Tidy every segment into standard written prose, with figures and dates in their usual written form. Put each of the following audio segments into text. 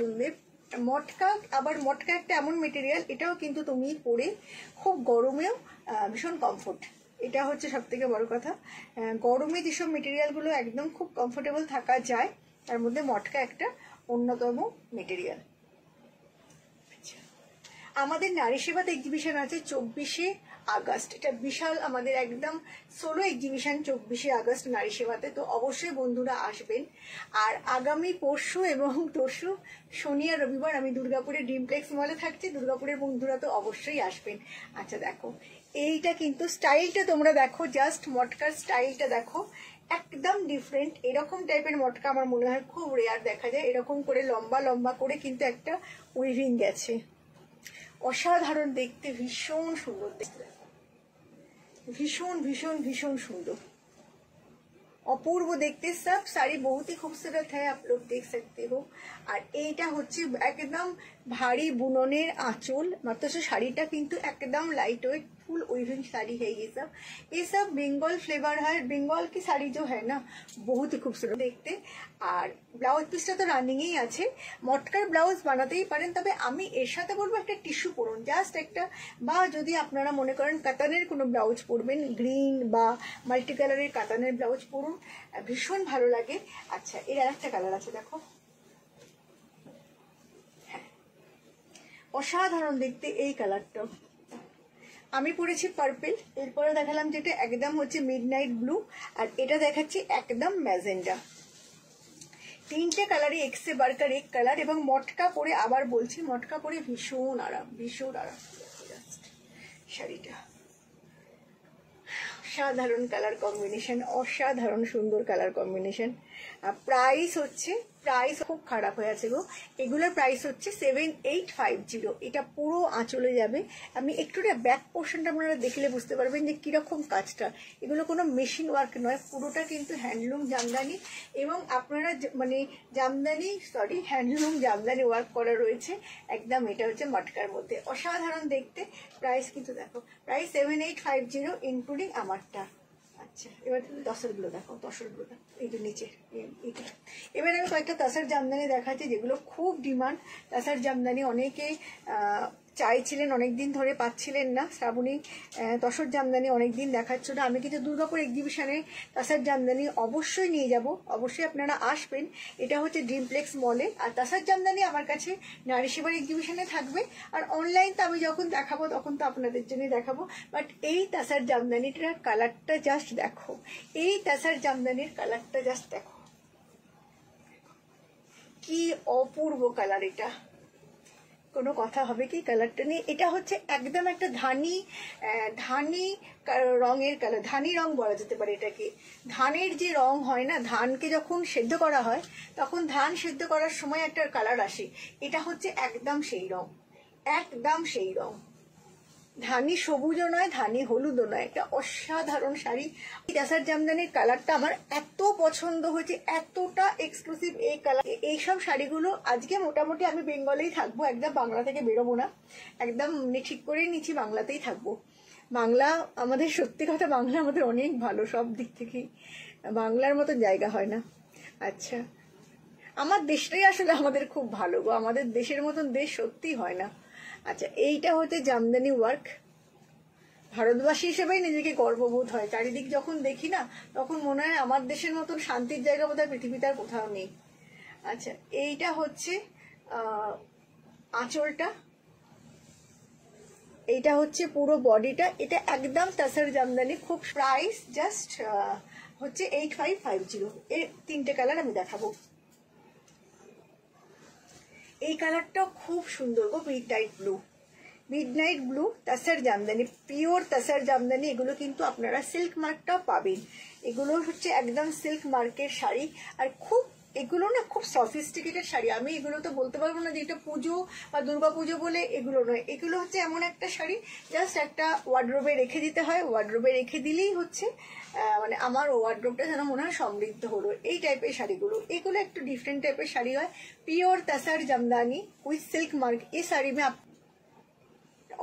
পছন্দের। মটকা, আবার মটকা একটা এমন মেটেরিয়াল, এটাও কিন্তু তুমি পরে খুব গরমেও ভীষণ কমফোর্ট। এটা হচ্ছে সব থেকে বড় কথা, গরমে যেসব মেটেরিয়ালগুলো একদম খুব কমফোর্টেবল থাকা যায় তার মধ্যে মটকা একটা অন্যতম মেটেরিয়াল। আমাদের নারী সেবাতে এক্সিবিশন আছে 24শে আগস্ট, এটা বিশাল আমাদের একদম সোলো এক্সিবিশন 24শে আগস্ট নারী সেবাতে। তো অবশ্যই বন্ধুরা আসবেন। আর আগামী পরশু এবং তরশু শনি আর রবিবার আমি দুর্গাপুরের ড্রিমপ্লেক্স মলে থাকছি, দুর্গাপুরের বন্ধুরা তো অবশ্যই আসবেন। আচ্ছা দেখো, এইটা কিন্তু স্টাইলটা তোমরা দেখো, জাস্ট মটকার স্টাইলটা দেখো, একদম ডিফারেন্ট। এরকম টাইপের মটকা আমার মনে হয় খুব রেয়ার দেখা যায়, এরকম করে লম্বা লম্বা করে কিন্তু একটা উইভিং গেছে, অসাধারণ দেখতে, ভীষণ সুন্দর দেখতে, ভীষণ ভীষণ ভীষণ সুন্দর, অপূর্ব দেখতে। সব শাড়ি बहुत ही खूबसूरत है, आप लोग देख सकते हो। আর এইটা হচ্ছে একদম ভারী বুননের আঁচল, মাত্র শাড়িটা কিন্তু একদম লাইট ওয়েট फुल उइविंग साड़ी है। ये सब बंगाल फ्लेवर है। बंगाल की साड़ी जो है ना बहुत ही खूबसूरत देखते। আর ব্লাউজ পিসটা তো রানিংই আছে, মটকার ব্লাউজ বানাতেই পারেন, তবে আমি এর সাথে বলবো একটা টিস্যু পরুন, জাস্ট একটা, বা যদি আপনারা মনে করেন কাতানের কোনো ব্লাউজ পরবেন, গ্রিন বা মাল্টি কালারের কাতানের ব্লাউজ পরুন, ভীষণ ভালো লাগে। আচ্ছা, এর আরেকটা কালার আছে দেখো, হ্যাঁ অসাধারণ দেখতে এই কালারটা। আমি পরেছি পার্পল, এরপরে দেখালাম যেটা একদম হচ্ছে মিডনাইট ব্লু, আর এটা দেখাচ্ছি একদম ম্যাজেন্ডা। তিনটে কালারই এক সে বাড়কার এক কালার, এবং মটকা পরে, আবার বলছি মটকা পরে ভীষণ আরাম, ভীষণ আরাম। শাড়িটা অসাধারণ কালার কম্বিনেশন, অসাধারণ সুন্দর কালার কম্বিনেশন। প্রাইস হচ্ছে, প্রাইস খুব খারাপ হয়ে আছে গো, এগুলোর প্রাইস হচ্ছে 7850। এটা পুরো আঁচলে যাবে। আমি একটু ব্যাক পোর্শনটা আপনারা দেখলে বুঝতে পারবেন যে কিরকম কাজটা, এগুলো কোনো মেশিন ওয়ার্ক নয়, পুরোটা কিন্তু হ্যান্ডলুম জামদানি, এবং আপনারা মানে Jamdani sorry handloom Jamdani work করা রয়েছে একদম। এটা হচ্ছে মটকার মধ্যে, অসাধারণ দেখতে। প্রাইস কিন্তু দেখো, প্রাইস 7850 ইনক্লুডিং আমারটা। আচ্ছা, এবার তুমি তসরগুলো দেখো, তসরগুলো দেখো, এই যে নিচে এইটা। এবার আমি কয়েকটা তাসার জামদানি দেখাচ্ছি যেগুলো খুব ডিমান্ড। তাসার জামদানি অনেকে চাইছিলেন, অনেকদিন ধরে পাচ্ছিলেন না। শ্রাবণী তসর জামদানি অনেকদিন দেখাচ্ছ না, আমি কিন্তু দুর্গাপুর এক্সিবিশনে তাসার জামদানি অবশ্যই নিয়ে যাব, অবশ্যই আপনারা আসবেন। এটা হচ্ছে ড্রিমপ্লেক্স মলে। আর তাসার জামদানি আমার কাছে নারী সেবার এক্সিবিশনে থাকবে, আর অনলাইন তো আমি যখন দেখাবো তখন তো আপনাদের জন্যই দেখাবো। বাট এই তাসার জামদানিটার কালারটা জাস্ট দেখো, এই তাসার জামদানির কালারটা জাস্ট দেখো, কি অপূর্ব কালার। এটা কোনো কথা হবে কি কালারটা নিয়ে? এটা হচ্ছে একদম একটা ধানি রঙের কালার, ধানি রং বলা যেতে পারে এটাকে। ধানের যে রং হয় না, ধানকে যখন সেদ্ধ করা হয় তখন ধান সেদ্ধ করার সময় একটা কালার আসে, এটা হচ্ছে একদম সেই রং, একদম সেই রং। ধানি সবুজও নয়, ধানি হলুদও নয়, একটা অসাধারণ শাড়ি। তাসার জামদানির কালারটা আমার এত পছন্দ হয়েছে, এতটা এক্সক্লুসিভ এই কালার। এইসব শাড়িগুলো আজকে মোটামুটি আমি বেঙ্গলেই থাকবো, একদম বাংলা থেকে বেরোবো না, একদম ঠিক করেই নিচ্ছি বাংলাতেই থাকবো। বাংলা আমাদের, সত্যি কথা বাংলা আমাদের অনেক ভালো, সব দিক থেকেই বাংলার মতো জায়গা হয় না। আচ্ছা, আমার দেশটাই আসলে আমাদের খুব ভালো গো, আমাদের দেশের মতন দেশ সত্যি হয় না। আচ্ছা, এইটা হচ্ছে জামদানি ওয়ার্ক। ভারতবাসী হিসেবেই নিজেকে গর্ববোধ হয়, চারিদিক যখন দেখি না তখন মনে হয় আমার দেশের মতন শান্তির জায়গা বোধহয় পৃথিবীতে আর কোথাও নেই। আচ্ছা, এইটা হচ্ছে আঁচলটা, এইটা হচ্ছে পুরো বডিটা। এটা একদম তাসার জামদানি, খুব প্রাইস জাস্ট হচ্ছে 8550। এর তিনটে কালার আমি দেখাবো। এই কালারটা খুব সুন্দর গো, midnight blue, midnight blue তাসার Jamdani, pure তাসার Jamdani. এগুলো কিন্তু আপনারা সিল্ক মার্কটাও পাবেন, এগুলো হচ্ছে একদম সিল্ক মার্কের শাড়ি। আর খুব এগুলো না খুব সফিস্টিকেটেড শাড়ি। আমি এগুলো তো বলতে পারবো না যে এটা পুজো বা দুর্গা পুজো বলে, এগুলো নয়। এগুলো হচ্ছে এমন একটা শাড়ি জাস্ট একটা ওয়ার্ড্রোবে রেখে দিতে হয়, ওয়ার্ড্রোবে রেখে দিলেই হচ্ছে মানে আমার ওয়ার্ড্রোবটা যেন মনে হয় সমৃদ্ধ হলো। এই টাইপের শাড়িগুলো, এগুলো একটু ডিফারেন্ট টাইপের শাড়ি হয়। Pure তাসার Jamdani with silk mark. এই শাড়ি में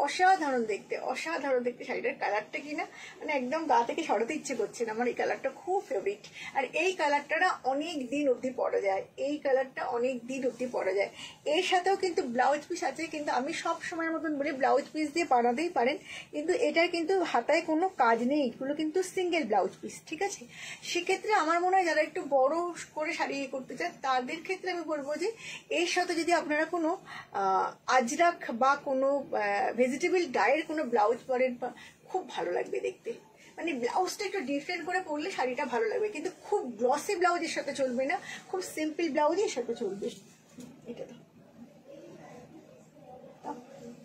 অসাধারণ দেখতে, অসাধারণ দেখতে। শাড়িটার কালারটা কি না মানে একদম গা থেকে সরাতে ইচ্ছে করছে না, আমার এই কালারটা খুব ফেভারিট। আর এই কালারটা না অনেক দিন অবধি পরা যায়, এই কালারটা অনেক দিন অবধি পরা যায়। এর সাথেও কিন্তু ব্লাউজ পিস আছে, কিন্তু আমি সব সময়ের মতন বলি ব্লাউজ পিস দিয়ে বানাতেই পারেন, কিন্তু এটার কিন্তু হাতায় কোনো কাজ নেই, এগুলো কিন্তু সিঙ্গেল ব্লাউজ পিস, ঠিক আছে। সেক্ষেত্রে আমার মনে হয় যারা একটু বড় করে শাড়ি করতে চান তাদের ক্ষেত্রে আমি বলবো যে এর সাথে যদি আপনারা কোনো আজরাক বা কোনো ভেজিটেবল ডায়ের কোনো ব্লাউজ পরেন খুব ভালো লাগবে দেখতে। মানে ব্লাউজটা একটু ডিফারেন্ট করে পরলে শাড়িটা ভালো লাগবে, কিন্তু খুব গ্লসি ব্লাউজের সাথে চলবে না, খুব সিম্পল ব্লাউজের সাথে চলবে। এটা তো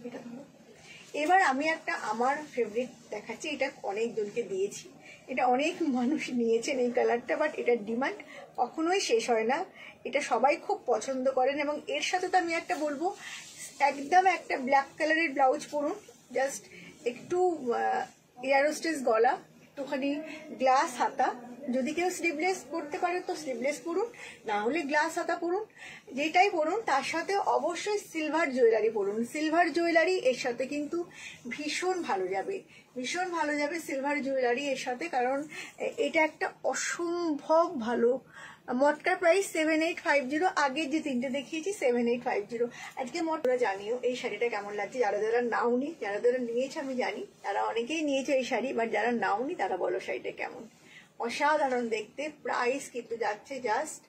এটা ধরো। এবার আমি একটা আমার ফেভারিট দেখাচ্ছি, এটা অনেক জনকে দিয়েছি, এটা অনেক মানুষ নিয়েছেন এই কালারটা, বাট এটার ডিমান্ড কখনোই শেষ হয় না, এটা সবাই খুব পছন্দ করেন। এবং এর সাথে তো আমি একটা বলবো, একদম একটা ব্ল্যাক কালারের ব্লাউজ পরুন, জাস্ট একটু এয়ারোস্টেস গলা, একটুখানি গ্লাস হাতা, যদি কেউ স্লিভলেস পরতে পারে তো স্লিভলেস পরুন, না হলে গ্লাস হাতা পরুন, যেটাই পরুন তার সাথে অবশ্যই সিলভার জুয়েলারি পরুন। সিলভার জুয়েলারি এর সাথে কিন্তু ভীষণ ভালো যাবে, ভীষণ ভালো যাবে সিলভার জুয়েলারি এর সাথে, কারণ এটা একটা অসম্ভব ভালো। মটকার প্রাইস 7850, আগের যে তিনটে দেখিয়েছি 7850। আজকে মটরা জানিও এই শাড়িটা কেমন লাগছে, যারা যারা নাওনি, যারা যারা নিয়েছে আমি জানি তারা অনেকেই নিয়েছে এই শাড়ি, বাট যারা নাওনি তারা বলো শাড়িটা কেমন। অসাধারণ দেখতে, প্রাইস কিন্তু যাচ্ছে জাস্ট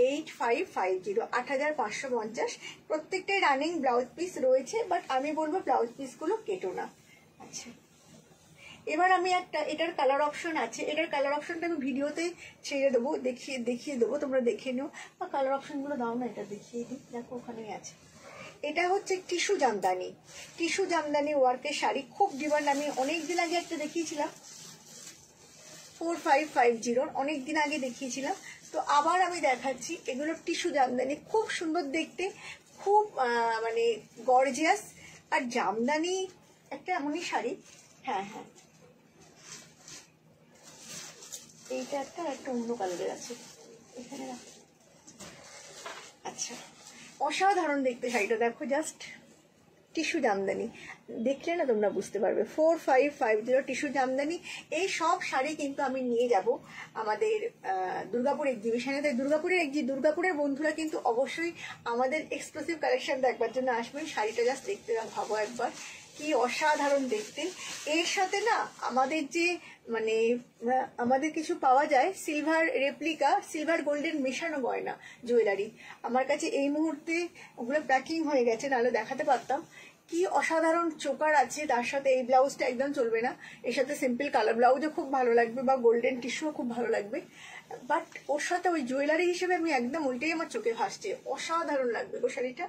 8550, 8550। প্রত্যেকটাই রানিং ব্লাউজ পিস রয়েছে, বাট আমি বলবো ব্লাউজ পিসগুলো কেটো না। আচ্ছা, এবার আমি একটা, এটার কালার অপশন আছে, এটার কালার অপশনটা আমি ভিডিওতে ছেড়ে দেবো, দেখিয়ে দেবো, তোমরা দেখে নিও, বা কালার অপশনগুলো দাও না, এটা দেখিয়ে দিই, দেখো ওখানেই আছে। এটা হচ্ছে টিস্যু জামদানি, টিস্যু জামদানি ওয়ার্কের শাড়ি, খুব ডিমান্ড। আমি অনেকদিন আগে একটা দেখিয়েছিলাম 4550, অনেকদিন আগে দেখিয়েছিলাম, তো আবার আমি দেখাচ্ছি। এগুলো টিস্যু জামদানি, খুব সুন্দর দেখতে, খুব মানে গর্জিয়াস। আর জামদানি একটা এমনই শাড়ি, হ্যাঁ হ্যাঁ, এইটা একটা অন্য কালারের আছে এখানে। আচ্ছা, অসাধারণ দেখতে শাড়িটা, দেখো জাস্ট টিস্যু জামদানি, দেখলে না তোমরা বুঝতে পারবে। 4550 টিস্যু জামদানি। এই সব শাড়ি কিন্তু আমি নিয়ে যাব আমাদের দুর্গাপুর এক্সিবিশনে। তাই দুর্গাপুরের বন্ধুরা কিন্তু অবশ্যই আমাদের এক্সক্লুসিভ কালেকশন দেখবার জন্য আসবেন। শাড়িটা জাস্ট দেখতে ভাবো একবার, কি অসাধারণ দেখতে। এর সাথে না আমাদের যে মানে আমাদের কিছু পাওয়া যায় সিলভার রেপ্লিকা, সিলভার গোল্ডেন মেশানো গয়না জুয়েলারি, আমার কাছে এই মুহূর্তে ওগুলো প্যাকিং হয়ে গেছে, নাহলে দেখাতে পারতাম। কি অসাধারণ চোকার আছে, তার সাথে এই ব্লাউজটা একদম চলবে না, এর সাথে সিম্পল কালার ব্লাউজও খুব ভালো লাগবে, বা গোল্ডেন টিস্যুও খুব ভালো লাগবে, বাট ওর সাথে ওই জুয়েলারি হিসেবে আমি একদম ওইটাই আমার চোখে ভাসছে। অসাধারণ লাগবে গো শাড়িটা,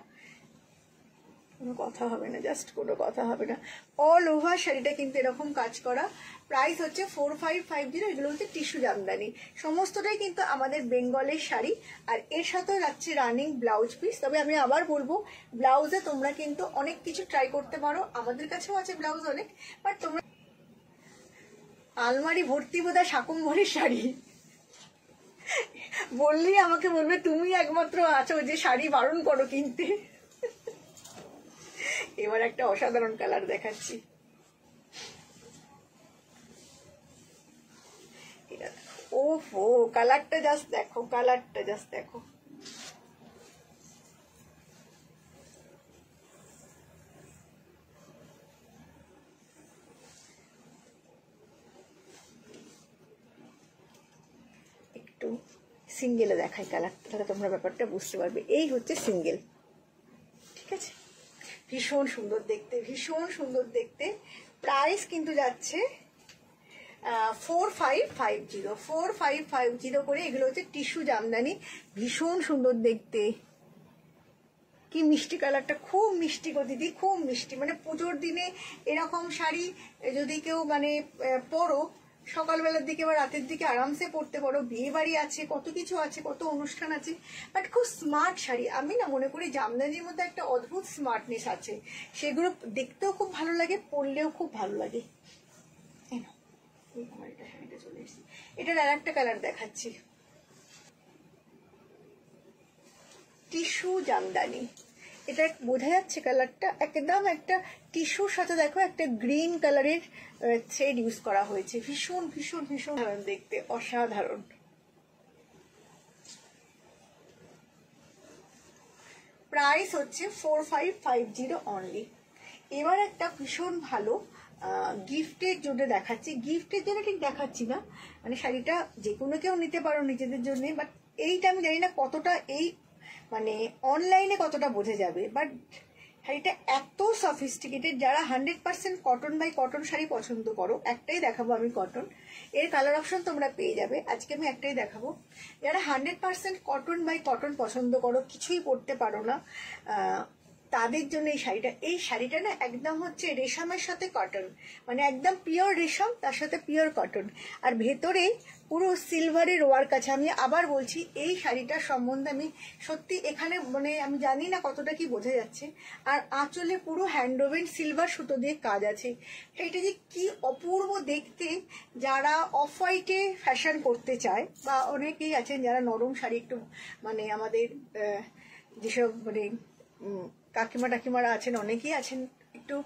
কোনো কথা হবে না, জাস্ট কোনো কথা হবে না। অল ওভার শাড়িটা কিন্তু এরকম কাজ করা। প্রাইস হচ্ছে 4550। এগুলো হচ্ছে টিস্যু জামদানি, সমস্তটাই কিন্তু আমাদের বেঙ্গলের শাড়ি। আর এর সাথেও যাচ্ছে রানিং ব্লাউজ পিস। তবে আমি আবার বলবো, ব্লাউজে তোমরা কিন্তু অনেক কিছু ট্রাই করতে পারো, আমাদের কাছেও আছে ব্লাউজ অনেক, বাট তোমরা আলমারি ভর্তি বোধহয় শাকম্ভরের শাড়ি বললেই আমাকে বলবে তুমি একমাত্র আছো যে শাড়ি বারণ করো কিনতে। এবার একটা অসাধারণ কালার দেখাচ্ছি, ওহো কালারটা জাস্ট দেখো, কালারটা জাস্ট দেখো, একটু সিঙ্গেলে দেখাই কালারটা, তাহলে তোমরা ব্যাপারটা বুঝতে পারবে। এই হচ্ছে সিঙ্গেল, ঠিক আছে, ভীষণ সুন্দর দেখতে, ভীষণ সুন্দর দেখতে। প্রাইস কিন্তু যাচ্ছে 4550 করে। এগুলো হচ্ছে টিস্যু জামদানি, ভীষণ সুন্দর দেখতে। কি মিষ্টি কালারটা, খুব মিষ্টি গো দিদি, খুব মিষ্টি। মানে পুজোর দিনে এরকম শাড়ি যদি কেউ মানে পরো, সকালবেলার দিকে বা রাতের দিকে আরামসে পরতে পারো। বিয়ে বাড়ি আছে, কত কিছু আছে, কত অনুষ্ঠান আছে, বাট খুব স্মার্ট শাড়ি। আমি না মনে করি জামদানির মধ্যে একটা অদ্ভুত স্মার্টনেস আছে, সেগুলো দেখতেও খুব ভালো লাগে, পরলেও খুব ভালো লাগে। আমার এটা শাড়িটা চলে এসেছে, এটার আর একটা কালার দেখাচ্ছি, টিস্যু জামদানি। এটা বোঝা যাচ্ছে কালারটা একদম একটা টিস্যুর সাথে দেখো একটা গ্রিন কালারের থ্রেড ইউজ করা হয়েছে, ভীষণ ভীষণ ভীষণ দারুণ দেখতে, অসাধারণ। প্রাইস হচ্ছে 4550 অনলি। এবার একটা ভীষণ ভালো গিফটের জন্য দেখাচ্ছি, গিফটের জন্য ঠিক দেখাচ্ছি না, মানে শাড়িটা যে কোনো কেউ নিতে পারো নিজেদের জন্য, বাট এইটা আমি জানি না কতটা এই মানে অনলাইনে কতটা বোঝা যাবে, বাট শাড়িটা এত সফিস্টিকেটেড। যারা 100% কটন বাই কটন শাড়ি পছন্দ করো, একটাই দেখাবো আমি কটন, এর কালার অপশন তোমরা পেয়ে যাবে, আজকে আমি একটাই দেখাবো। যারা 100% কটন বাই কটন পছন্দ করো, কিছুই পরতে পারো না, তাদের জন্য এই শাড়িটা না একদম হচ্ছে রেশমের সাথে কটন, মানে একদম পিওর রেশম তার সাথে পিওর কটন, আর ভেতরে পুরো সিলভারের ওয়ার্ক আছে। আমি আবার বলছি এই শাড়িটার সম্বন্ধে আমি সত্যি এখানে মানে আমি জানি না কতটা কি বোঝা যাচ্ছে, আর আঁচলে পুরো হ্যান্ডওভেন সিলভার সুতো দিয়ে কাজ আছে। সেইটা যে কি অপূর্ব দেখতে। যারা অফ হোয়াইটে ফ্যাশন করতে চায়, বা অনেকেই আছেন যারা নরম শাড়ি একটু মানে আমাদের যেসব মানে কাকিমা টাকিমারা আছেন, অনেকেই আছেন একটু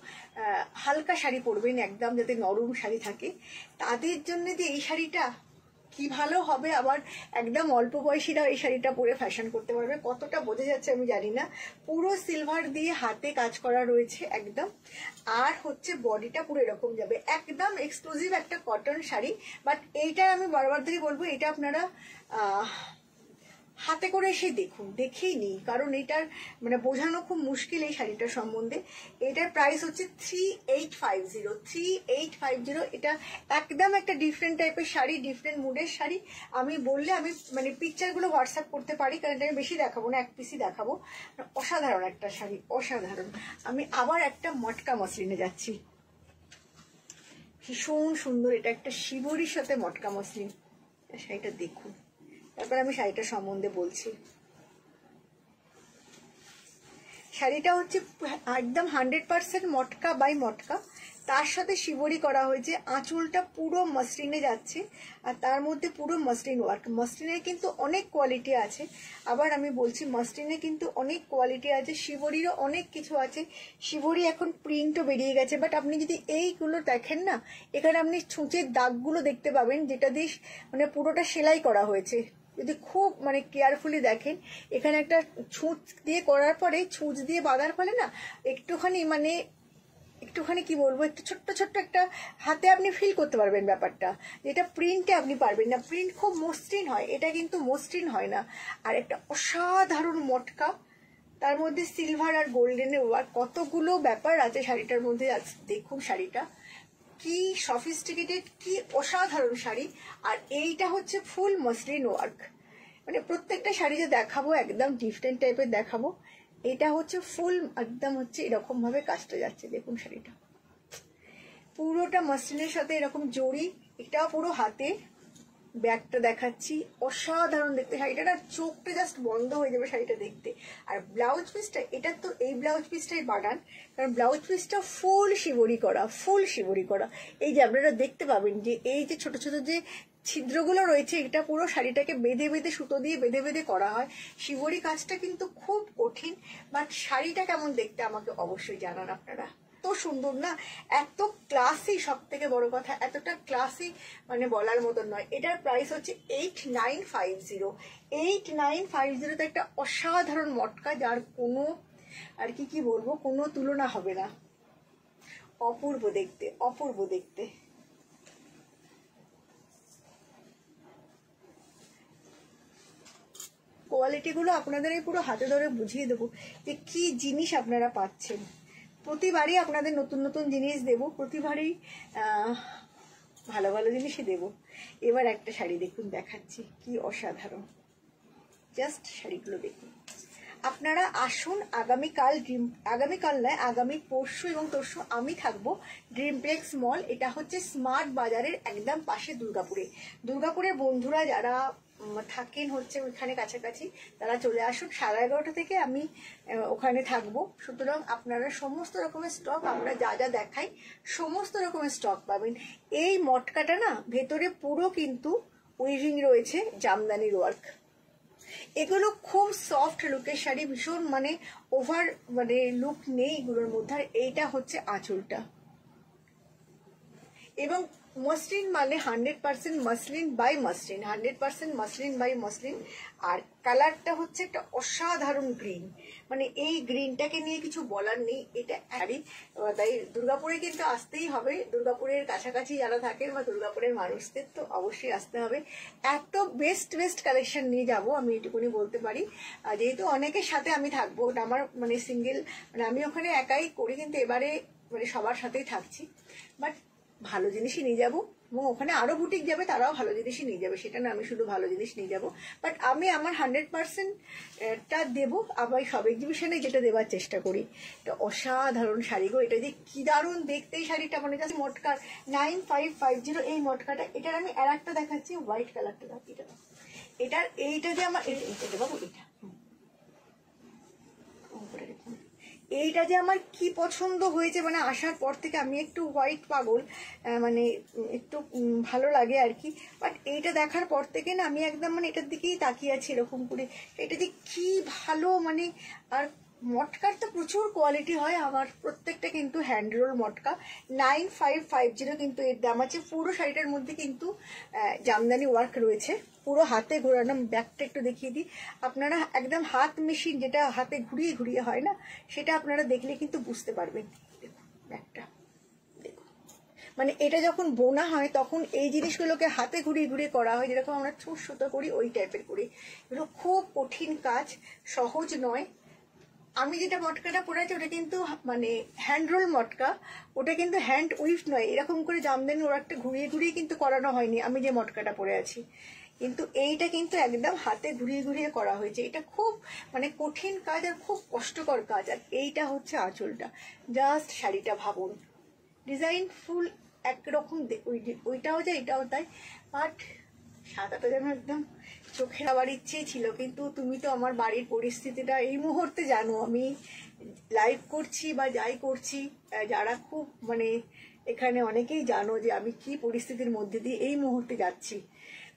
হালকা শাড়ি পরবেন একদম যাতে নরম শাড়ি থাকে, তাদের জন্য যে এই শাড়িটা কি ভালো হবে। আবার একদম অল্প বয়সীরাও এই শাড়িটা পরে ফ্যাশন করতে পারবে, কতটা বোঝা যাচ্ছে আমি জানি না। পুরো সিলভার দিয়ে হাতে কাজ করা রয়েছে একদম, আর হচ্ছে বডিটা পুরো এরকম যাবে, একদম এক্সক্লুসিভ একটা কটন শাড়ি। বাট এইটা আমি বারবার ধরে বলবো, এটা আপনারা হাতে করে এসে দেখুন, দেখেই নিই, কারণ এটার মানে বোঝানো খুব মুশকিল এই শাড়িটার সম্বন্ধে। এটার প্রাইস হচ্ছে 3850। এটা একদম একটা ডিফারেন্ট টাইপের শাড়ি, ডিফারেন্ট মুডের শাড়ি। আমি বললে আমি মানে পিকচারগুলো হোয়াটসঅ্যাপ করতে পারি, কারণ এটা আমি বেশি দেখাবো না, এক পিসই দেখাবো। অসাধারণ একটা শাড়ি, অসাধারণ। আমি আবার একটা মটকা মসলিনে যাচ্ছি, ভীষণ সুন্দর। এটা একটা শিবরির সাথে মটকা মসলিন, শাড়িটা দেখুন, তারপর আমি শাড়িটার সম্বন্ধে বলছি। শাড়িটা হচ্ছে একদম 100% মটকা বাই মটকা, তার সাথে শিবরি করা হয়েছে। আঁচলটা পুরো মসলিনে যাচ্ছে, আর তার মধ্যে পুরো মসলিন ওয়ার্ক। মসলিনের কিন্তু অনেক কোয়ালিটি আছে, আবার আমি বলছি মসলিনে কিন্তু অনেক কোয়ালিটি আছে, শিবরিরও অনেক কিছু আছে। শিবরি এখন প্রিন্টও বেরিয়ে গেছে, বাট আপনি যদি এইগুলো দেখেন না, এখানে আপনি ছুঁচের দাগগুলো দেখতে পাবেন, যেটা দিয়ে মানে পুরোটা সেলাই করা হয়েছে। যদি খুব মানে কেয়ারফুলি দেখেন, এখানে একটা ছুঁচ দিয়ে করার পরে ছুঁচ দিয়ে বাঁধার ফলে না একটুখানি কি বলবো, একটু ছোট্ট ছোট্ট একটা হাতে আপনি ফিল করতে পারবেন ব্যাপারটা, যেটা প্রিন্টে আপনি পারবেন না। প্রিন্ট খুব মসৃণ হয়, এটা কিন্তু মসৃণ হয় না। আর একটা অসাধারণ মটকা, তার মধ্যে সিলভার আর গোল্ডেনের ওয়ার্ক, কতগুলো ব্যাপার আছে শাড়িটার মধ্যে। দেখুন শাড়িটা কি সফিস্টিকেটেড, কি অসাধারণ শাড়ি। আর এইটা হচ্ছে ফুল মসলিন ওয়ার্ক, মানে প্রত্যেকটা শাড়ি যে দেখাবো একদম ডিফারেন্ট টাইপের দেখাবো। এটা হচ্ছে ফুল একদম হচ্ছে এরকম ভাবে কাজটা যাচ্ছে, দেখুন শাড়িটা পুরোটা মসলিনের সাথে এরকম জড়ি, এটাও পুরো হাতে। ব্যাগটা দেখাচ্ছি, অসাধারণ দেখতে শাড়িটা, না চোখটা জাস্ট বন্ধ হয়ে যাবে শাড়িটা দেখতে। আর ব্লাউজ পিসটা, এটা তো এই ব্লাউজ পিসটাই বানান, কারণ ব্লাউজ পিসটা ফুল শিবরি করা, ফুল শিবরি করা। এই যে আপনারা দেখতে পাবেন যে এই যে ছোট ছোট যে ছিদ্রগুলো রয়েছে, এটা পুরো শাড়িটাকে বেঁধে বেঁধে সুতো দিয়ে বেঁধে বেঁধে করা হয়। শিবরি কাজটা কিন্তু খুব কঠিন, বাট শাড়িটা কেমন দেখতে আমাকে অবশ্যই জানান আপনারা। এত সুন্দর না, এত ক্লাসি, সব থেকে বড় কথা এতটা ক্লাসি মানে বলার মতন নয়। এটার প্রাইস হচ্ছে 8950। তো একটা অসাধারণ মটকা, যার কোনো আর কি বলবো, কোনো তুলনা হবে না। অপূর্ব দেখতে, অপূর্ব দেখতে। কোয়ালিটিগুলো আপনাদের এই পুরো হাতে ধরে বুঝিয়ে দেবো যে কি জিনিস আপনারা পাচ্ছেন। প্রতিবারই আপনাদের নতুন নতুন জিনিস দেবো, প্রতিবারই ভালো ভালো জিনিসই দেবো। এবার একটা শাড়ি দেখুন দেখাচ্ছি, কি অসাধারণ, জাস্ট শাড়িগুলো দেখুন। আপনারা আসুন আগামীকাল নয়, আগামী পরশু এবং তরশু আমি থাকবো ড্রিমপ্লেক্স মল। এটা হচ্ছে স্মার্ট বাজারের একদম পাশে, দুর্গাপুরের বন্ধুরা যারা থাকেন হচ্ছে ওইখানে কাছাকাছি, তারা চলে আসুন। 11:30 থেকে আমি ওখানে থাকবো। সুতরাং আপনারা সমস্ত রকমের স্টক, আমরা যা যা দেখাই সমস্ত রকমের স্টক পাবেন। এই মটকাটা না ভেতরে পুরো কিন্তু উইভিং রয়েছে, জামদানির ওয়ার্ক, এগুলো খুব সফট লুকের শাড়ি, ভীষণ মানে ওভার মানে লুক নেই এগুলোর মধ্যে। আর এইটা হচ্ছে আঁচলটা, এবং মসলিন মানে 100% muslin by muslin, 100% muslin by muslin. আর কালারটা হচ্ছে একটা অসাধারণ গ্রিন, মানে এই গ্রিনটাকে নিয়ে কিছু বলার নেই। এটা শাড়ি, তাই দুর্গাপুরে কিন্তু আসতেই হবে। দুর্গাপুরের কাছাকাছি যারা থাকেন বা দুর্গাপুরের মানুষদের তো অবশ্যই আসতে হবে। এত বেস্ট বেস্ট কালেকশন নিয়ে যাব, আমি এটুকুনি বলতে পারি। যেহেতু অনেকের সাথে আমি থাকবো, ওটা আমার মানে সিঙ্গেল, মানে আমি ওখানে একাই করি, কিন্তু এবারে মানে সবার সাথেই থাকছি। বাট ভালো জিনিসই নিয়ে যাবো, এবং ওখানে আরো বুটিক যাবে, তারাও ভালো জিনিসই নিয়ে যাবে, সেটা না আমি শুধু ভালো জিনিস নিয়ে যাবো। বাট আমি আমার 100%টা দেবো, আবার সব এক্সিবিশনে যেটা দেওয়ার চেষ্টা করি। এটা অসাধারণ শাড়ি গো, এটা যে কি দারুণ দেখতে এই শাড়িটা, মানে জাস্ট মটকার 9550 এই মটকাটা। এটার আমি আর একটা দেখাচ্ছি, হোয়াইট কালারটা দাও, এটা এটার এইটা যে আমার এইটা দেবো, এটা এইটা যে আমার কি পছন্দ হয়েছে, মানে আসার পর থেকে আমি একটু হোয়াইট পাগল, মানে একটু ভালো লাগে আর কি। বাট এইটা দেখার পর থেকে না আমি একদম মানে এটার দিকেই তাকিয়ে আছি এরকম করে, এটা যে কি ভালো মানে। আর মটকার তো প্রচুর কোয়ালিটি হয়, আমার প্রত্যেকটা কিন্তু হ্যান্ড রোল মটকা। 9550 কিন্তু এর দাম আছে। পুরো শাড়িটার মধ্যে কিন্তু জামদানি ওয়ার্ক রয়েছে, পুরো হাতে ঘোরানো। ব্যাকটা একটু দেখিয়ে দিই, আপনারা একদম হাত মেশিন যেটা হাতে ঘুরিয়ে ঘুরিয়ে হয় না, সেটা আপনারা দেখলে কিন্তু বুঝতে পারবেন। দেখুন ব্যাকটা, মানে এটা যখন বোনা হয় তখন এই জিনিসগুলোকে হাতে ঘুরিয়ে ঘুরিয়ে করা হয়, যেরকম আমরা ছুঁচ সুতো করি ওই টাইপের করি। এগুলো খুব কঠিন কাজ, সহজ নয়। আমি যেটা মটকাটা পরেছি ওটা কিন্তু মানে হ্যান্ড রোল মটকা, ওটা কিন্তু হ্যান্ড উইভ নয়, এরকম করে জামদানি ওরা ঘুরিয়ে ঘুরিয়ে কিন্তু করানো হয়নি আমি যে মটকাটা পরে আছি। কিন্তু এইটা কিন্তু একদম হাতে ঘুরিয়ে ঘুরিয়ে করা হয়েছে। এটা খুব মানে কঠিন কাজ আর খুব কষ্টকর কাজ। আর এইটা হচ্ছে আঁচলটা, জাস্ট শাড়িটা ভাবুন, ডিজাইন ফুল একরকম, ওইটাও যে এটাও তাই। বাট সাদাটা যেন একদম চোখে আবার ইচ্ছেই ছিল, কিন্তু তুমি তো আমার বাড়ির পরিস্থিতিটা এই মুহূর্তে জানো, আমি লাইভ করছি বা যাই করছি, যারা খুব মানে এখানে অনেকেই জানো যে আমি কি পরিস্থিতির মধ্যে দিয়ে এই মুহূর্তে যাচ্ছি।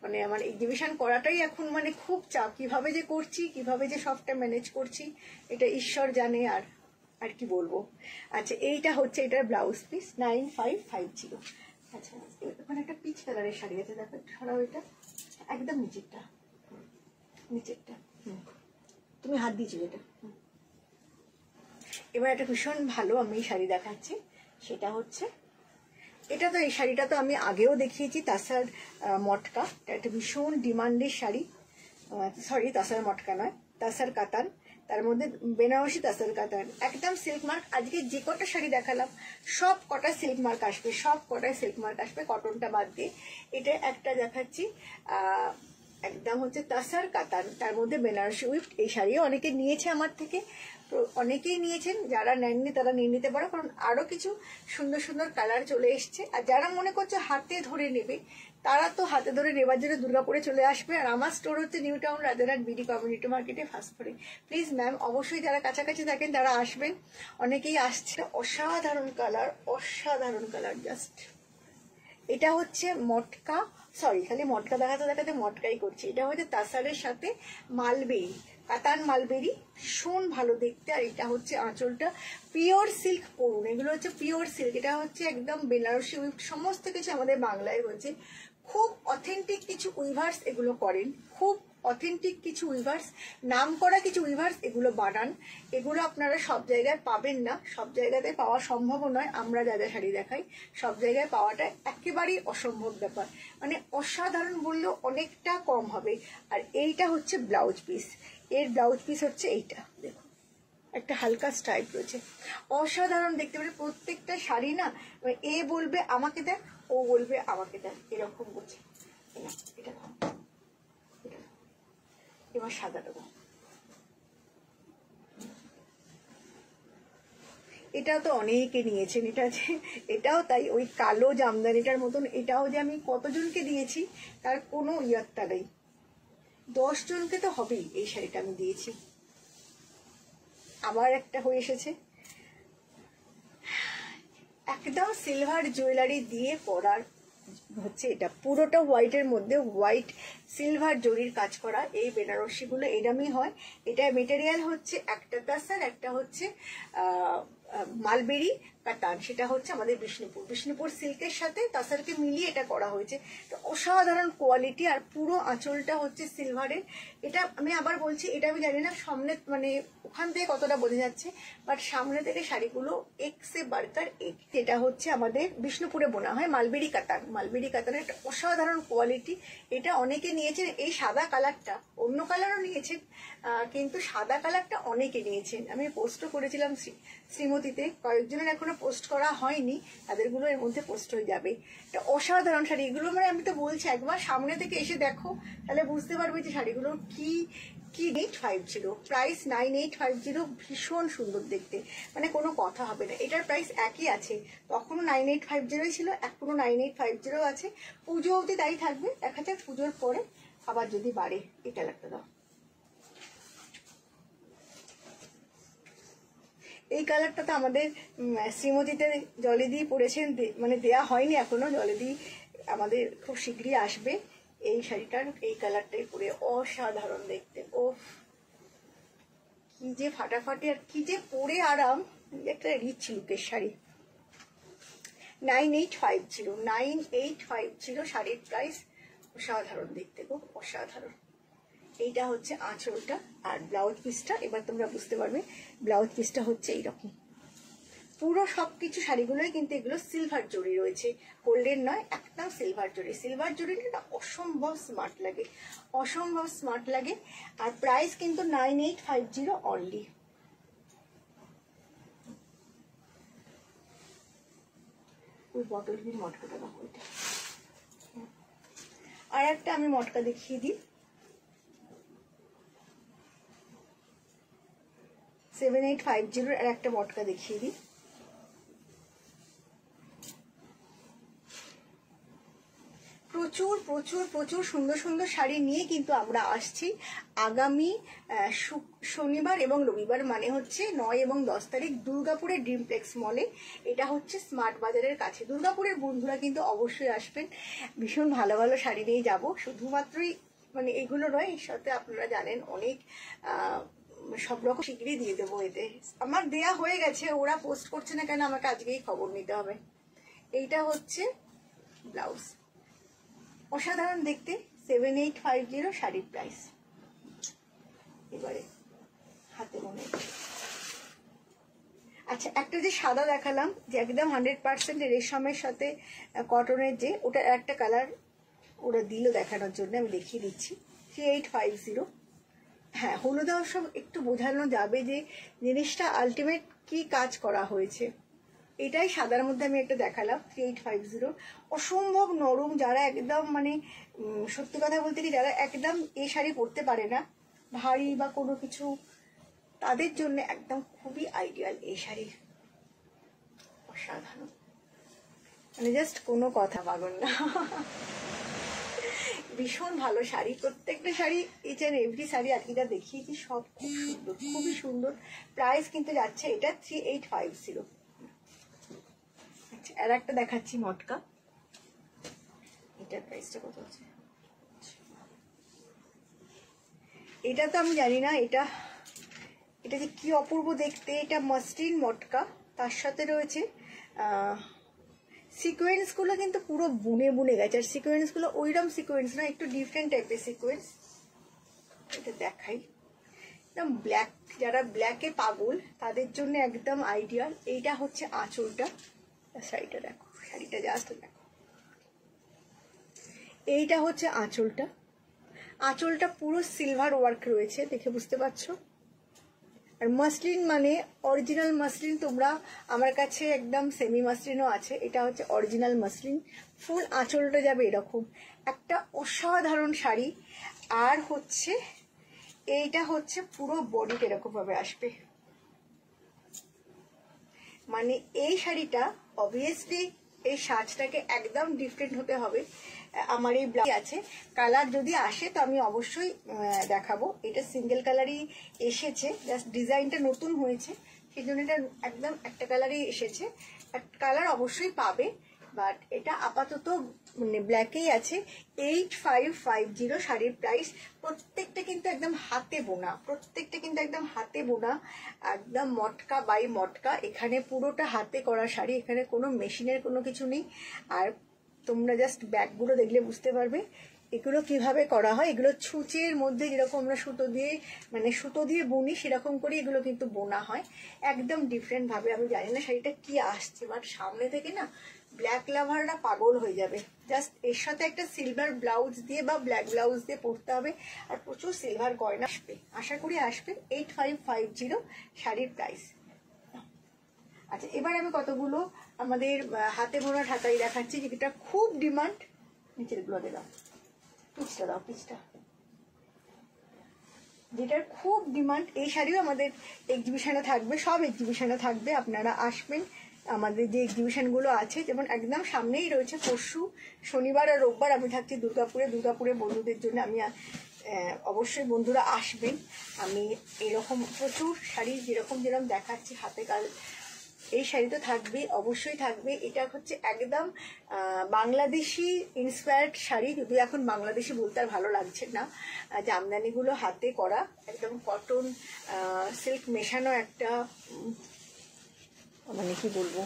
মানে আমার এক্সিবিশন করাটাই এখন মানে খুব চাপ, কিভাবে যে করছি, কিভাবে যে সবটা ম্যানেজ করছি, এটা ঈশ্বর জানে। আর আর কি বলবো। আচ্ছা এইটা হচ্ছে এটার ব্লাউজ পিস, 9550। আচ্ছা ওখানে একটা পিচ কালারের শাড়ি আছে, দেখো সরাও, এটা একদম নিচেরটা, নিচেরটা তুমি হাত দিয়েছো যেটা। এবার একটা ভীষণ ভালো আমি শাড়ি দেখাচ্ছি, সেটা হচ্ছে এটা। তো এই শাড়িটা তো আমি আগেও দেখিয়েছি, তাসার মটকা, এটা একটা ভীষণ ডিমান্ডের শাড়ি। সরি তাসার মটকা নয়, তাসার কাতান, তার মধ্যে বেনারসি তাসার কাতান, একদম সিল্ক মার্ক। আজকে যে কটা শাড়ি দেখালাম সব কটা সিল্ক মার্ক আসবে, সব কটায় সিল্ক মার্ক আসবে, কটনটা বাদ দিয়ে। এটা একটা দেখাচ্ছি একদম হচ্ছে তাসার কাতান, তার মধ্যে বেনারসি উইফ। এই শাড়িও অনেকে নিয়েছে আমার থেকে, তো অনেকেই নিয়েছেন, যারা নেননি তারা নিয়ে নিতে পারো, কারণ আরো কিছু সুন্দর সুন্দর কালার চলে এসছে। আর যারা মনে করছে হাতে ধরে নেবে, তারা তো হাতে ধরে নেবার জন্য দুর্গাপুরে চলে আসবে। আর আমার স্টোর হচ্ছে new town Rajarhat BD community মার্কেটে ফার্স্ট ফ্লোরে। প্লিজ ম্যাম অবশ্যই যারা কাছাকাছি থাকেন তারা আসবেন, অনেকেই আসছে। অসাধারণ কালার, অসাধারণ কালার জাস্ট। এটা হচ্ছে মটকা, সরি খালি মটকা দেখাতে দেখাতে মটকাই করছি। এটা হচ্ছে তাসারের সাথে মালবেরি, কাতান মালবেরি, ভীষণ ভালো দেখতে। আর এটা হচ্ছে আঁচলটা, পিওর সিল্ক পরুন, এগুলো হচ্ছে পিওর সিল্ক। এটা হচ্ছে একদম বেনারসি উইভ, সমস্ত কিছু আমাদের বাংলায় হচ্ছে। খুব অথেন্টিক কিছু উইভার্স এগুলো করেন, খুব অথেন্টিক কিছু উইভার্স, নাম করা কিছু উইভার্স এগুলো বানান। এগুলো আপনারা সব জায়গায় পাবেন না, সব জায়গাতে পাওয়া সম্ভব নয়। আমরা যা যা শাড়ি দেখাই সব জায়গায় পাওয়াটা একেবারেই অসম্ভব ব্যাপার, মানে অসাধারণ বললেও অনেকটা কম হবে। আর এইটা হচ্ছে ব্লাউজ পিস, এর ব্লাউজ পিস হচ্ছে এইটা, দেখুন একটা হালকা স্ট্রাইপ রয়েছে, অসাধারণ দেখতে। মানে প্রত্যেকটা শাড়ি না, এ বলবে আমাকে দেন, ও বলবে আমাকে দেন, এরকম করছে। এটা এবার সাদাটা দাও, এটাও তো অনেকে নিয়েছেন। এটা যে এটাও তাই, ওই কালো জামদানিটার মতন, এটাও যে আমি কতজনকে দিয়েছি তার কোনো ইয়াত্তা নেই, 10 জনকে তো হবেই এই শাড়িটা আমি দিয়েছি। আবার একটা হয়ে এসেছে, একদম সিলভার জুয়েলারি দিয়ে পরার হচ্ছে এটা পুরোটা হোয়াইটের মধ্যে হোয়াইট সিলভার জরির কাজ করা এই বেনারসিগুলো এরমই হয়। এটা মেটেরিয়াল হচ্ছে একটা তাসার, একটা হচ্ছে মালবেরি কাতান, সেটা হচ্ছে আমাদের বিষ্ণুপুর সিল্কের সাথে তাসারকে মিলিয়ে এটা করা হয়েছে। তো অসাধারণ কোয়ালিটি, আর পুরো আঁচলটা হচ্ছে সিলভারের। এটা আমি আবার বলছি, এটা আমি জানি না সামনে মানে ওখান থেকে কতটা বোঝা যাচ্ছে, বাট সামনে থেকে শাড়িগুলো এক্সে বার্কার এক। এটা হচ্ছে আমাদের বিষ্ণুপুরে বোনা হয় মালবেরি কাতানের একটা অসাধারণ কোয়ালিটি। এটা অনেকে নিয়েছেন এই সাদা কালারটা, অন্য কালারও নিয়েছেন, কিন্তু সাদা কালারটা অনেকে নিয়েছেন। আমি পোস্টও করেছিলাম শ্রীমতীতে, কয়েকজনের এখনো পোস্ট করা হয়নি, তাদেরগুলো এর মধ্যে পোস্ট হয়ে যাবে। এটা অসাধারণ শাড়ি এগুলো, মানে আমি তো বলছি একবার সামনে থেকে এসে দেখো, তাহলে বুঝতে পারবে যে শাড়িগুলোর কি 850, প্রাইস 9850। ভীষণ সুন্দর দেখতে, মানে কোনো কথা হবে না। এটার প্রাইস একই আছে, তখনও 9850 ছিল, এখনো 9850 আছে, পুজো অবধি তাই থাকবে। দেখা যাক পুজোর পরে আবার যদি বাড়ে। এই কালারটা দাও, এই কালারটা তো আমাদের শ্রীমতীতে জলেদি পরেছেন, মানে দেয়া হয়নি এখনো, জলেদি আমাদের খুব শীঘ্রই আসবে। এই শাড়িটার এই কালারটাই পরে অসাধারণ দেখতে। ও কি যে ফাটাফাটি, আর কি যে পরে আরাম, একটা রিচ লুকের শাড়ি। 9850 শাড়ির প্রাইস। অসাধারণ দেখতে গো, অসাধারণ। এইটা হচ্ছে আঁচলটা, আর ব্লাউজ পিসটা এবার তোমরা বুঝতে পারবে। ব্লাউজ পিসটা হচ্ছে এইরকম, পুরো সবকিছু শাড়িগুলোই কিন্তু এগুলো সিলভার জরি রয়েছে, গোল্ডেন নয়, একদম সিলভার জরি। সিলভার জরিটা অসম্ভব স্মার্ট লাগে, অসম্ভব স্মার্ট লাগে। আর প্রাইস কিন্তু 9850 অনলি। ওই বটল দিয়ে মটকাটা দাও ওইটা। আর একটা আমি মটকা দেখিয়ে দিই, 7850 আর একটা মটকা দেখিয়ে দিই। প্রচুর প্রচুর প্রচুর সুন্দর সুন্দর শাড়ি নিয়ে কিন্তু আমরা আসছি আগামী শনিবার এবং রবিবার, মানে হচ্ছে 9 এবং 10 তারিখ দুর্গাপুরের ড্রিমপ্লেক্স মলে। এটা হচ্ছে স্মার্ট বাজারের কাছে। দুর্গাপুরের বন্ধুরা কিন্তু অবশ্যই আসবেন, ভীষণ ভালো ভালো শাড়ি নিয়ে যাব। শুধুমাত্রই মানে এগুলো নয়, এর সাথে আপনারা জানেন অনেক সব রকম শীঘ্রই দিয়ে দেবো। এতে আমার দেয়া হয়ে গেছে, ওরা পোস্ট করছে না কেন, আমাকে আজকেই খবর নিতে হবে। এইটা হচ্ছে ব্লাউজ, অসাধারণ দেখতে, 7850 শাড়ির প্রাইস। এবারে হাতে মনে, আচ্ছা একটা যে সাদা দেখালাম, যে একদম 100% রেশমের সাথে কটনের, যে ওটা একটা কালার ওরা দিল দেখানোর জন্য, আমি দেখিয়ে দিচ্ছি। 3850। হ্যাঁ, হলুদা সব একটু বোঝানো যাবে যে জিনিসটা আলটিমেট কি কাজ করা হয়েছে। এটাই সাদার মধ্যে আমি একটা দেখালাম, 3850। অসম্ভব নরম, যারা একদম মানে সত্যি কথা বলতে কি, যারা একদম এই শাড়ি পরতে পারে না, ভারী বা কোনো কিছু, তাদের জন্য একদম খুবই আইডিয়াল এই শাড়ি। অসাধারণ, মানে জাস্ট কোনো কথা পাগল না। ভীষণ ভালো শাড়ি, প্রত্যেকটা sari, each and every sari আর কি যা দেখিয়েছি সব খুব সুন্দর, খুবই সুন্দর। প্রাইস কিন্তু যাচ্ছে এটা 3850। আচ্ছা আর একটা দেখাচ্ছি মটকা, এটার প্রাইসটা কত আছে? এটা তো আমি জানি না, এটা যে কি অপূর্ব দেখতে। এটা মাসলিন মটকা, তার সাথে রয়েছে সিকোয়েন্স গুলো কিন্তু পুরো বুনে বুনে গেছে, আর সিকোয়েন্স গুলো ওইরকম সিকোয়েন্স না, একটু ডিফারেন্ট টাইপের সিকোয়েন্স। এটা দেখাই, একদম ব্ল্যাক, যারা ব্ল্যাকে পাগল তাদের জন্য একদম আইডিয়াল। এইটা হচ্ছে আঁচলটা, শাড়িটা দেখো, শাড়িটা জাস্ট দেখো। এইটা হচ্ছে আঁচলটা, আঁচলটা পুরো সিলভার ওয়ার্ক রয়েছে, দেখে বুঝতে পারছো। আর মাসলিন মানে অরিজিনাল মাসলিন, তোমরা আমার কাছে একদম সেমি মাসলিনও আছে, এটা হচ্ছে অরিজিনাল মাসলিন। ফুল আঁচলটা যাবে এরকম, একটা অসাধারণ শাড়ি। আর হচ্ছে এইটা হচ্ছে পুরো বডিটা এরকম ভাবে আসবে, মানে এই শাড়িটা অবভিয়াসলি এই সাজটাকে একদম ডিফারেন্ট হতে হবে। আমার এই ব্লাউজ আছে, কালার যদি আসে তো আমি অবশ্যই দেখাবো। এটা সিঙ্গেল কালারই এসেছে, জাস্ট ডিজাইনটা নতুন হয়েছে, সেই জন্য এটা একদম একটা কালারই এসেছে। কালার অবশ্যই পাবে, বাট এটা আপাতত মানে ব্ল্যাকেই আছে। 8550 শাড়ির প্রাইস। প্রত্যেকটা কিন্তু একদম হাতে বোনা, প্রত্যেকটা কিন্তু একদম হাতে বোনা, একদম মটকা বাই মটকা। এখানে পুরোটা হাতে করা শাড়ি, এখানে কোনো মেশিনের কোনো কিছু নেই। আর তোমরা জাস্ট ব্যাগগুলো দেখলে বুঝতে পারবে এগুলো কিভাবে করা হয়। এগুলো ছুঁচের মধ্যে যেরকম আমরা সুতো দিয়ে মানে সুতো দিয়ে বুনি সেরকম করে এগুলো কিন্তু বোনা হয় একদম ডিফারেন্ট ভাবে। আমি জানি না শাড়িটা কি আসছে, বাট সামনে থেকে না ব্ল্যাক লাভাররা পাগল হয়ে যাবে। জাস্ট এর সাথে একটা সিলভার ব্লাউজ দিয়ে বা ব্ল্যাক ব্লাউজ দিয়ে পরতে হবে, আর প্রচুর সিলভার গয়না আসবে, আশা করি আসবে। 8550 শাড়ির প্রাইস। আচ্ছা, এবার আমি কতগুলো আমাদের হাতে বোনা ঢাকাই দেখাচ্ছি যেটা খুব ডিমান্ড। নিচের গুলো দাও, পিচটা দাও, পিচটা, যেটার খুব ডিমান্ড। এই শাড়িও আমাদের এক্সিবিশনে থাকবে, সব এক্সিবিশনে থাকবে, আপনারা আসবেন। আমাদের যে এক্সিবিশনগুলো আছে, যেমন একদম সামনেই রয়েছে পরশু শনিবার আর রোববার আমি থাকছি দুর্গাপুরে। দুর্গাপুরে বন্ধুদের জন্য আমি অবশ্যই বন্ধুরা আসবেন। আমি এরকম প্রচুর শাড়ি যেরকম দেখাচ্ছি হাতে কাজ, এই শাড়ি তো থাকবে, অবশ্যই থাকবে। এটা হচ্ছে একদম বাংলাদেশি ইন্সপায়ার্ড শাড়ি, যদিও এখন বাংলাদেশি বলতে আর ভালো লাগছে না। জামদানিগুলো হাতে করা, একদম কটন সিল্ক মেশানো একটা, মানে কি বলবো,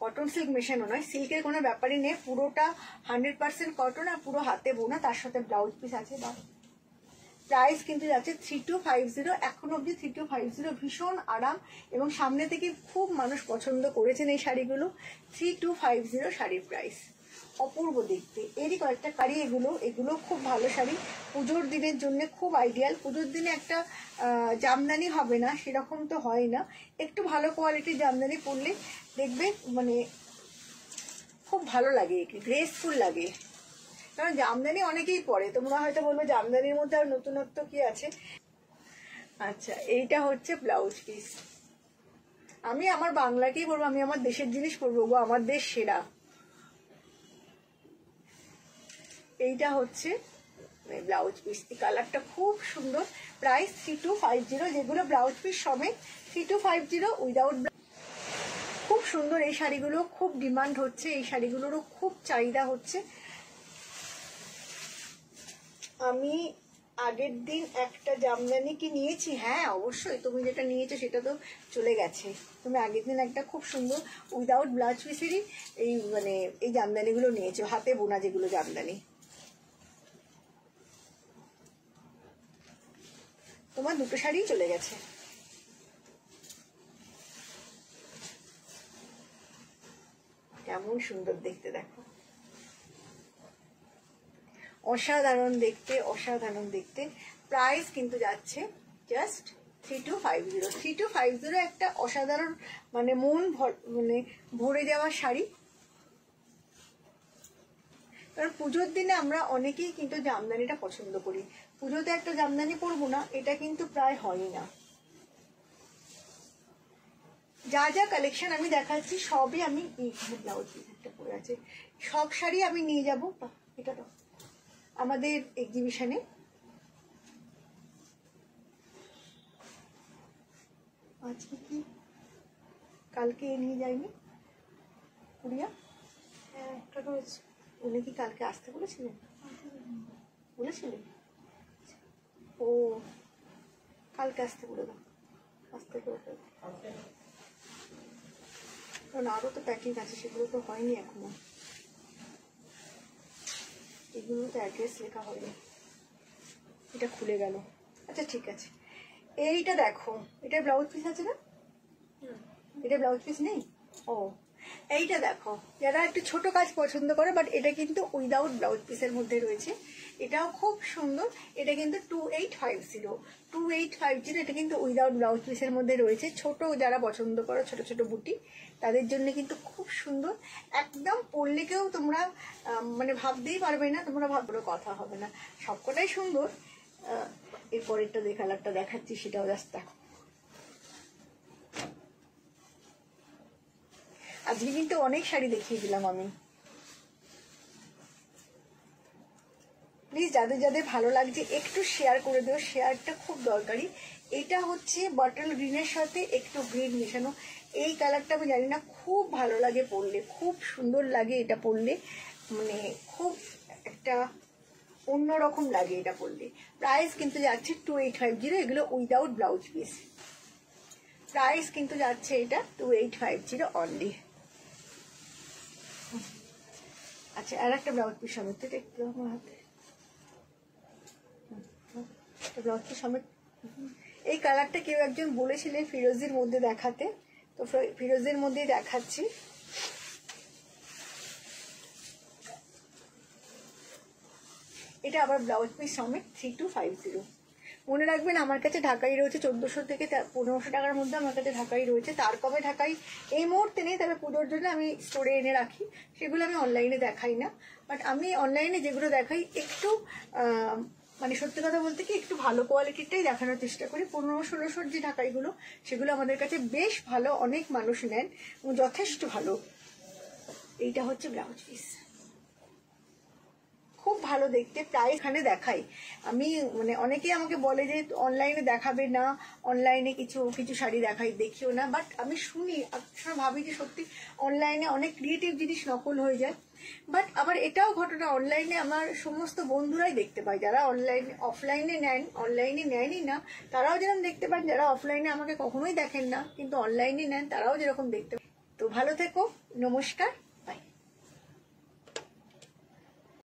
কটন সিল্ক মেশানো নয়, সিল্কের কোনো ব্যাপারই নেই, পুরোটা 100% কটন আর পুরো হাতে বোনা, তার সাথে ব্লাউজ পিস আছে। বা প্রাইস কিন্তু যাচ্ছে 3250, এখন অবধি 3250, ভীষণ আরাম এবং সামনে থেকে খুব মানুষ পছন্দ করেছেন এই শাড়িগুলো। 3250 শাড়ির প্রাইস, অপূর্ব দেখতে। এরই কয়েকটা শাড়ি, এগুলো খুব ভালো শাড়ি, পুজোর দিনের জন্য খুব আইডিয়াল। পুজোর দিনে একটা জামদানি হবে না সেরকম তো হয় না, একটু ভালো কোয়ালিটির জামদানি পরলে দেখবে মানে খুব ভালো লাগে, গ্রেসফুল লাগে। কারণ জামদানি অনেকেই পরে, তোমরা হয়তো বলবো জামদানির মধ্যে আর নতুনত্ব কি আছে। আচ্ছা, এইটা হচ্ছে ব্লাউজ পিস। আমি আমার বাংলাকেই বলবো, আমি আমার দেশের জিনিস পরবো গো, আমার দেশ সেরা। এইটা হচ্ছে ব্লাউজ পিস, এই কালারটা খুব সুন্দর। প্রাইস 3250, যেগুলো ব্লাউজ পিস সমেত 3250 উইদাউট। খুব সুন্দর এই শাড়িগুলো, খুব ডিমান্ড হচ্ছে, এই শাড়িগুলোরও খুব চাহিদা হচ্ছে। আমি আগের দিন একটা জামদানি কি নিয়েছি, হ্যাঁ অবশ্যই, তুমি যেটা নিয়েছো সেটা তো চলে গেছে। তুমি আগের দিন একটা খুব সুন্দর উইদাউট ব্লাউজ পিসেরই এই মানে এই জামদানিগুলো নিয়েছো, হাতে বোনা যেগুলো জামদানি। তোমার দুটো শাড়িই চলে গেছে। কেমন সুন্দর দেখতে, দেখো, অসাধারণ দেখতে, অসাধারণ দেখতে। প্রাইস কিন্তু যাচ্ছে জাস্ট 3250। 3250 একটা অসাধারণ মানে মন মানে ভরে যাওয়া শাড়ি। কারণ পুজোর দিনে আমরা অনেকেই কিন্তু জামদানিটা পছন্দ করি, পুজোতে একটা জামদানি পরবো না এটা কিন্তু প্রায় হয়ই না। যা যা কালেকশন আমি দেখাচ্ছি সবই আমি ব্লাউজ পিস একটা পরে আছে, সব শাড়ি আমি নিয়ে যাবো। এটা তো আমাদের এক্সিবিশনে আজকে কি কালকে নিয়ে যায়নি পুরিয়া? হ্যাঁ, একটা রয়েছে। উনি কি কালকে আসতে বলেছিলেন? বলেছিলেন? ও, কালকে আসতে বলে দাও, আসতে করে কারণ আরও তো প্যাকিং আছে, সেগুলো তো হয়নি এখনো, এগুলো তো অ্যাড্রেস লেখা হয়নি। এটা খুলে গেল। আচ্ছা ঠিক আছে, এইটা দেখো, এটা ব্লাউজ পিস আছে না? এটা ব্লাউজ পিস নেই। ও, এইটা দেখো, যারা একটু ছোট কাজ পছন্দ করে, বাট এটা কিন্তু উইদাউট ব্লাউজ পিসের মধ্যে রয়েছে, এটাও খুব সুন্দর। এটা কিন্তু 2850, এটা কিন্তু উইদাউট ব্লাউজ পিসের মধ্যে রয়েছে। ছোট যারা পছন্দ করো, ছোট ছোট বুটি, তাদের জন্য কিন্তু খুব সুন্দর। একদম পরলে কেউ তোমরা মানে ভাবতেই পারবে না, তোমরা ভাবলেও কথা হবে না, সবকটাই সুন্দর। এরপরেরটা যে কালারটা দেখাচ্ছি সেটাও জাস্ট দেখো। আজকে কিন্তু অনেক শাড়ি দেখিয়ে দিলাম আমি। প্লিজ যাদের যাদের ভালো লাগছে একটু শেয়ার করে দিও, শেয়ারটা খুব দরকারি। এটা হচ্ছে বটল গ্রিনের সাথে একটু গ্রিন মেশানো। এই কালারটা আমি জানি না, খুব ভালো লাগে পরলে, খুব সুন্দর লাগে এটা পরলে, মানে খুব একটা অন্যরকম লাগে এটা পরলে। প্রাইস কিন্তু যাচ্ছে 2850, এগুলো উইদাউট ব্লাউজ পিস। প্রাইস কিন্তু যাচ্ছে এটা 2850 অনলি। আচ্ছা, আর একটা ব্লাউজ পিস সমেত দেখতে আমার হাতে, ব্লাউজ পিস সমেত। এই কালারটা কেউ একজন বলেছিলেন ফিরোজির মধ্যে দেখাতে, তো ফিরোজের মধ্যেই দেখাচ্ছি। এটা আবার ব্লাউজ পিস সমেত 3250। মনে রাখবেন আমার কাছে ঢাকাই রয়েছে 1400 থেকে 1500 টাকার মধ্যে আমার কাছে ঢাকাই রয়েছে। তার কমে ঢাকাই এই মুহূর্তে নেই, তবে পুজোর জন্য আমি স্টোরে এনে রাখি, সেগুলো আমি অনলাইনে দেখাই না। বাট আমি অনলাইনে যেগুলো দেখাই একটু মানে সত্যি কথা বলতে কি একটু ভালো কোয়ালিটিটাই দেখানোর চেষ্টা করি। 1500-1600 যে ঢাকাইগুলো সেগুলো আমাদের কাছে বেশ ভালো, অনেক মানুষ নেন এবং যথেষ্ট ভালো। এইটা হচ্ছে ব্লাউজ পিস, খুব ভালো দেখতে। প্রায় এখানে দেখাই আমি, মানে অনেকেই আমাকে বলে যে অনলাইনে দেখাবে না, অনলাইনে কিছু কিছু শাড়ি দেখিও না। বাট আমি শুনি, ভাবি যে সত্যি অনলাইনে অনেক ক্রিয়েটিভ জিনিস নকল হয়ে যায়। বাট আবার এটাও ঘটনা, অনলাইনে আমার সমস্ত বন্ধুরাই দেখতে পায়, যারা অফলাইনে নেন, অনলাইনে নেনই না, তারাও যেরকম দেখতে পান, যারা অফলাইনে আমাকে কখনোই দেখেন না কিন্তু অনলাইনে নেন, তারাও যেরকম দেখতে পান। তো ভালো থেকো, নমস্কার।